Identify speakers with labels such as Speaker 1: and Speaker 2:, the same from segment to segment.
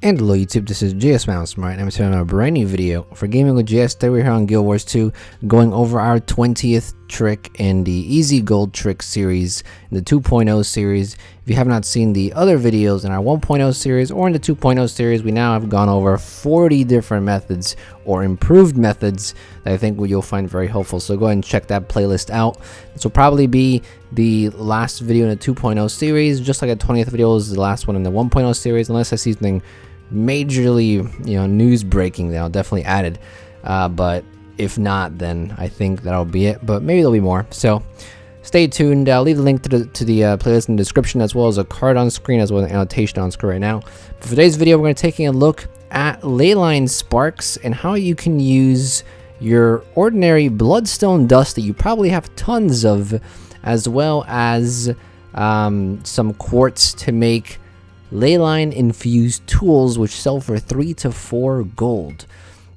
Speaker 1: And hello YouTube, this is GSmaniamsmart, and I'm turning on a brand new video for Gaming with GS. Today we're here on Guild Wars 2, going over our 20th trick in the Easy Gold Trick series, in the 2.0 series. If you have not seen the other videos in our 1.0 series or in the 2.0 series, we now have gone over 40 different methods or improved methods that I think you'll find very helpful. So go ahead and check that playlist out. This will probably be the last video in the 2.0 series, just like the 20th video is the last one in the 1.0 series, unless I see something majorly news breaking, that I'll definitely add it, but if not, then I think that'll be it, but maybe there'll be more, so stay tuned. I'll leave the link to the playlist in the description, as well as a card on screen, as well as an annotation on screen right now. But for today's video, we're going to be taking a look at Ley-Line sparks and how you can use your ordinary bloodstone dust that you probably have tons of, as well as some quartz, to make Ley-Line infused tools, which sell for 3 to 4 gold.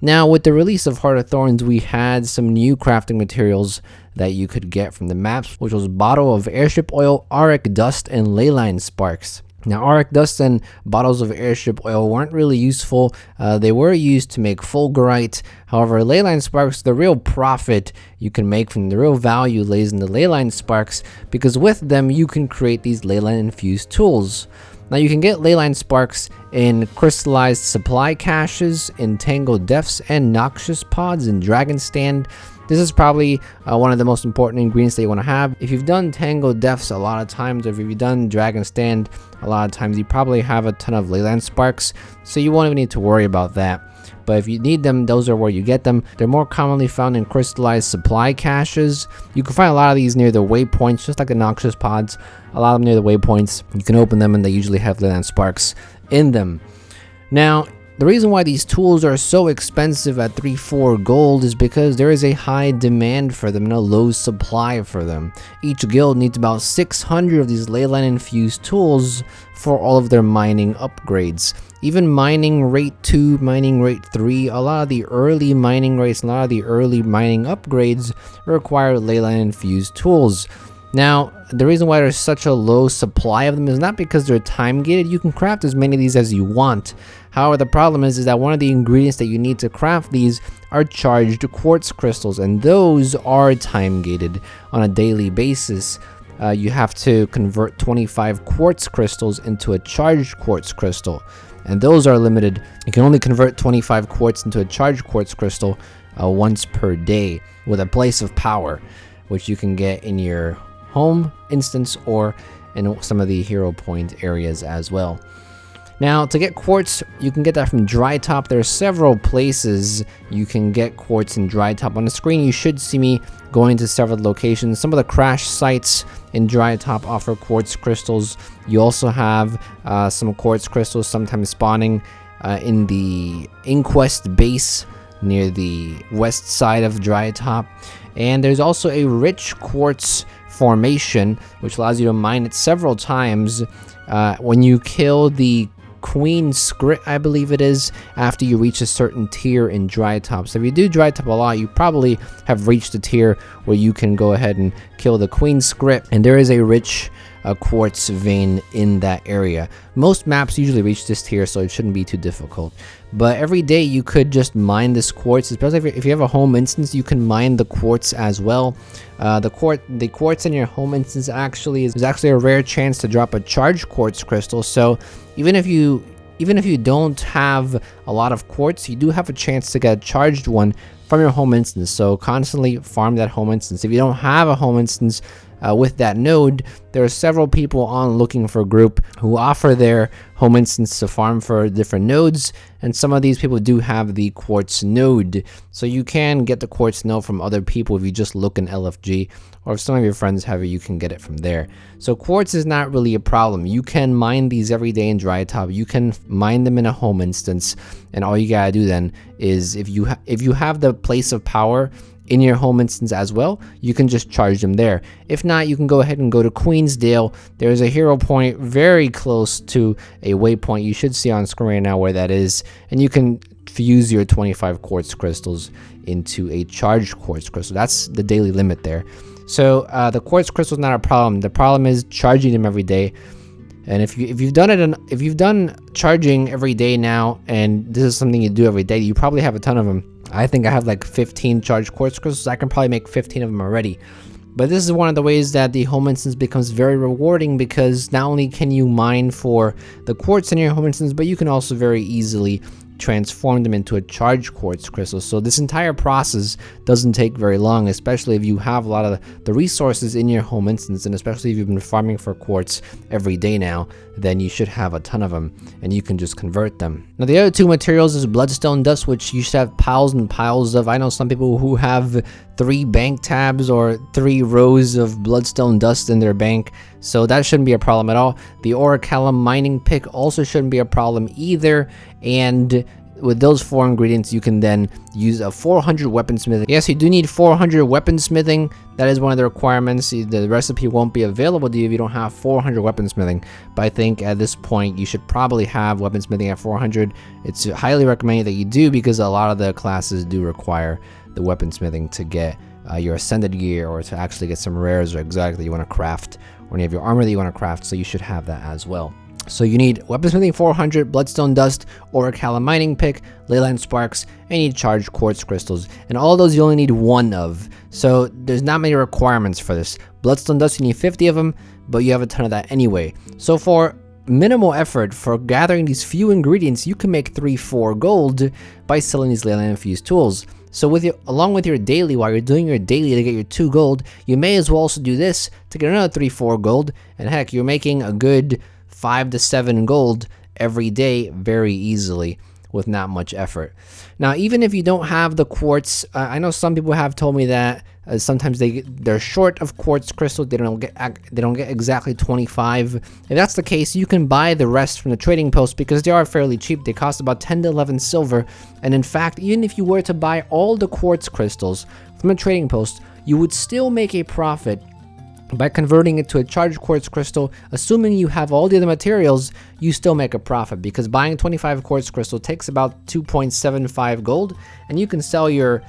Speaker 1: Now, with the release of Heart of Thorns, we had some new crafting materials that you could get from the maps, which was bottle of airship oil, auric dust, and Ley-Line sparks. Now, auric dust and bottles of airship oil weren't really useful. They were used to make fulgurite. However, Ley-Line sparks, the real profit you can make from the real value lays in the Ley-Line sparks, because with them you can create these Ley-Line infused tools. Now, you can get Ley-Line sparks in crystallized supply caches, in tangled depths, and noxious pods in dragon stand. This is probably one of the most important ingredients that you want to have. If you've done tangled depths a lot of times, or if you've done dragon stand a lot of times, you probably have a ton of Ley-Line sparks, so you won't even need to worry about that. But if you need them, those are where you get them. They're more commonly found in crystallized supply caches. You can find a lot of these near the waypoints, just like the noxious pods. A lot of them near the waypoints. You can open them and they usually have Ley-Line sparks in them. Now, the reason why these tools are so expensive at 3-4 gold is because there is a high demand for them and a low supply for them. Each guild needs about 600 of these Ley-Line infused tools for all of their mining upgrades. Even mining rate 2, mining rate 3, a lot of the early mining rates, a lot of the early mining upgrades require Ley-Line infused tools. Now, the reason why there's such a low supply of them is not because they're time gated. You can craft as many of these as you want. However, the problem is that one of the ingredients that you need to craft these are charged quartz crystals, and those are time gated on a daily basis. You have to convert 25 quartz crystals into a charged quartz crystal, and those are limited. You can only convert 25 quartz into a charged quartz crystal once per day, with a place of power, which you can get in your home instance or in some of the hero point areas as well. Now, to get quartz, you can get that from Dry Top. There are several places you can get quartz in Dry Top. On the screen, you should see me going to several locations. Some of the crash sites in Dry Top offer quartz crystals. You also have some quartz crystals sometimes spawning in the Inquest base near the west side of Dry Top. And there's also a rich quartz formation, which allows you to mine it several times when you kill the Queen Script, I believe it is, after you reach a certain tier in Dry Top. So if you do Dry Top a lot, you probably have reached a tier where you can go ahead and kill the Queen Script, and there is a rich quartz vein in that area. Most maps usually reach this tier, so it shouldn't be too difficult. But every day you could just mine this quartz, especially if you have a home instance. You can mine the quartz as well. The quartz in your home instance actually is actually a rare chance to drop a charged quartz crystal. So even if you don't have a lot of quartz, you do have a chance to get a charged one from your home instance. So constantly farm that home instance. If you don't have a home instance with that node, there are several people on Looking for Group who offer their home instance to farm for different nodes, and some of these people do have the quartz node, so you can get the quartz node from other people if you just look in LFG, or if some of your friends have it, you can get it from there. So quartz is not really a problem. You can mine these every day in Dry Top. You can mine them in a home instance, and all you gotta do then is, if you have the place of power in your home instance as well, you can just charge them there. If not, you can go ahead and go to Queensdale. There's a hero point very close to a waypoint. You should see on screen right now where that is, and you can fuse your 25 quartz crystals into a charged quartz crystal. That's the daily limit there. So the quartz crystal is not a problem. The problem is charging them every day. And if you've done it, if you've done charging every day now, and this is something you do every day, you probably have a ton of them. I think I have like 15 charged quartz crystals. I can probably make 15 of them already. But this is one of the ways that the home instance becomes very rewarding, because not only can you mine for the quartz in your home instance, but you can also very easily transform them into a charged quartz crystal. So this entire process doesn't take very long, especially if you have a lot of the resources in your home instance, and especially if you've been farming for quartz every day now, then you should have a ton of them and you can just convert them. Now the other two materials is bloodstone dust, which you should have piles and piles of. I know some people who have 3 bank tabs or 3 rows of bloodstone dust in their bank, so that shouldn't be a problem at all. The orichalcum mining pick also shouldn't be a problem either, and with those 4 ingredients you can then use a 400 weaponsmithing. Yes, you do need 400 weaponsmithing. That is one of the requirements. The recipe won't be available to you if you don't have 400 weaponsmithing, but I think at this point you should probably have weaponsmithing at 400. It's highly recommended that you do, because a lot of the classes do require the weaponsmithing to get your ascended gear, or to actually get some rares or exotic that you want to craft, or any of your armor that you want to craft, so you should have that as well. So you need weaponsmithing 400, bloodstone dust, orichalcum mining pick, Ley-Line sparks, and you need charged quartz crystals. And all of those you only need 1 of, so there's not many requirements for this. Bloodstone dust, you need 50 of them, but you have a ton of that anyway. So for minimal effort, for gathering these few ingredients, you can make 3-4 gold by selling these Ley-Line infused tools. So along with your daily, while you're doing your daily to get your 2 gold, you may as well also do this to get another 3-4 gold, and heck, you're making a good 5 to 7 gold every day very easily with not much effort. Now, even if you don't have the quartz, I know some people have told me that sometimes they're short of quartz crystal. They don't get exactly 25. If that's the case, you can buy the rest from the trading post, because they are fairly cheap. They cost about 10 to 11 silver, and in fact, even if you were to buy all the quartz crystals from a trading post, you would still make a profit by converting it to a charged quartz crystal. Assuming you have all the other materials, you still make a profit, because buying 25 quartz crystal takes about 2.75 gold, and you can sell your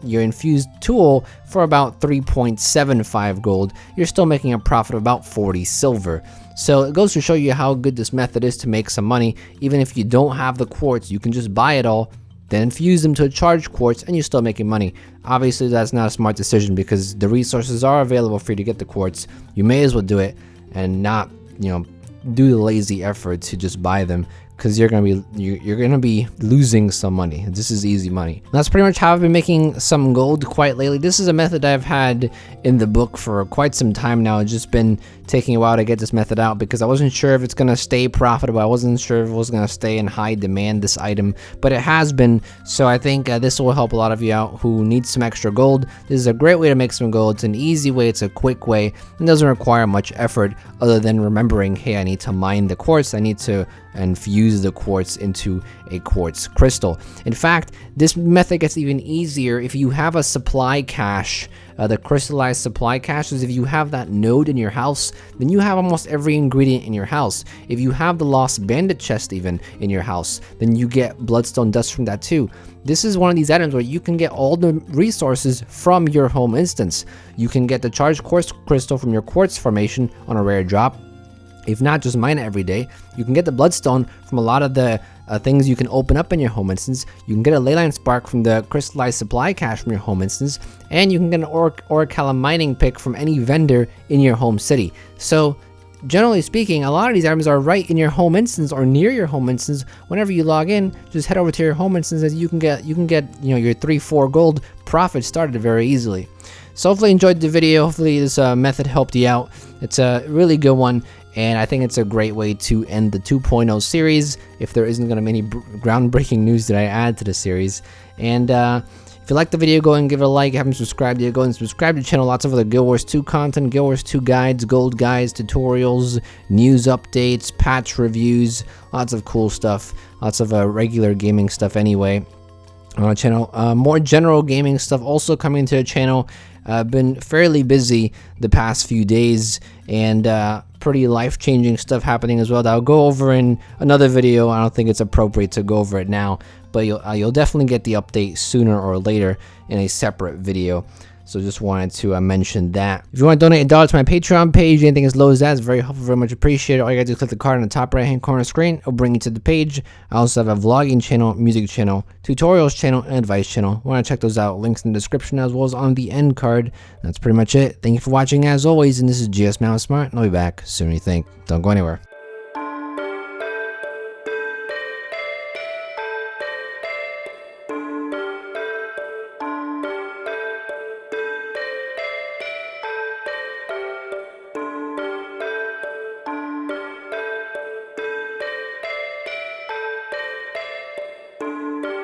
Speaker 1: infused tool for about 3.75 gold. You're still making a profit of about 40 silver. So it goes to show you how good this method is to make some money. Even if you don't have the quartz, you can just buy it all, then infuse them to a charged quartz, and you're still making money. Obviously, that's not a smart decision, because the resources are available for you to get the quartz. You may as well do it and not, do the lazy effort to just buy them, because you're gonna be losing some money. This is easy money. That's pretty much how I've been making some gold quite lately. This is a method I've had in the book for quite some time now. It's just been taking a while to get this method out, because I wasn't sure if it's gonna stay profitable. I wasn't sure if it was gonna stay in high demand, this item, but it has been. So I think this will help a lot of you out who need some extra gold. This is a great way to make some gold. It's an easy way, it's a quick way, and doesn't require much effort other than remembering, hey, I need to mine the quartz, I need to infuse the quartz into a quartz crystal. In fact, this method gets even easier if you have a supply cache. The crystallized supply caches, if you have that node in your house, then you have almost every ingredient in your house. If you have the lost bandit chest even in your house, then you get bloodstone dust from that too. This is one of these items where you can get all the resources from your home instance. You can get the charged quartz crystal from your quartz formation on a rare drop. If not, just mine it every day. You can get the bloodstone from a lot of the things you can open up in your home instance. You can get a Ley-Line spark from the crystallized supply cache from your home instance, and you can get an orichalcum mining pick from any vendor in your home city. So generally speaking, a lot of these items are right in your home instance or near your home instance. Whenever you log in, just head over to your home instance, and you can get your 3-4 gold profit started very easily. So hopefully you enjoyed the video. Hopefully this method helped you out. It's a really good one, and I think it's a great way to end the 2.0 series, if there isn't going to be any groundbreaking news that I add to the series. And if you like the video, go and give it a like. If you haven't subscribed yet, go and subscribe to the channel. Lots of other Guild Wars 2 content, Guild Wars 2 guides, gold guides, tutorials, news updates, patch reviews, lots of cool stuff, lots of regular gaming stuff anyway on our channel. More general gaming stuff also coming to the channel. Been fairly busy the past few days, and pretty life-changing stuff happening as well that I'll go over in another video. I don't think it's appropriate to go over it now, but you'll definitely get the update sooner or later in a separate video. So just wanted to mention that. If you want to donate $1 to my Patreon page, anything as low as that is very helpful, very much appreciated. All you gotta do is click the card on the top right hand corner of the screen. It'll bring you to the page. I also have a vlogging channel, music channel, tutorials channel, and advice channel. Want to check those out? Links in the description as well as on the end card. That's pretty much it. Thank you for watching as always, and this is GSmaniamsmart, and I'll be back sooner than you think. Don't go anywhere.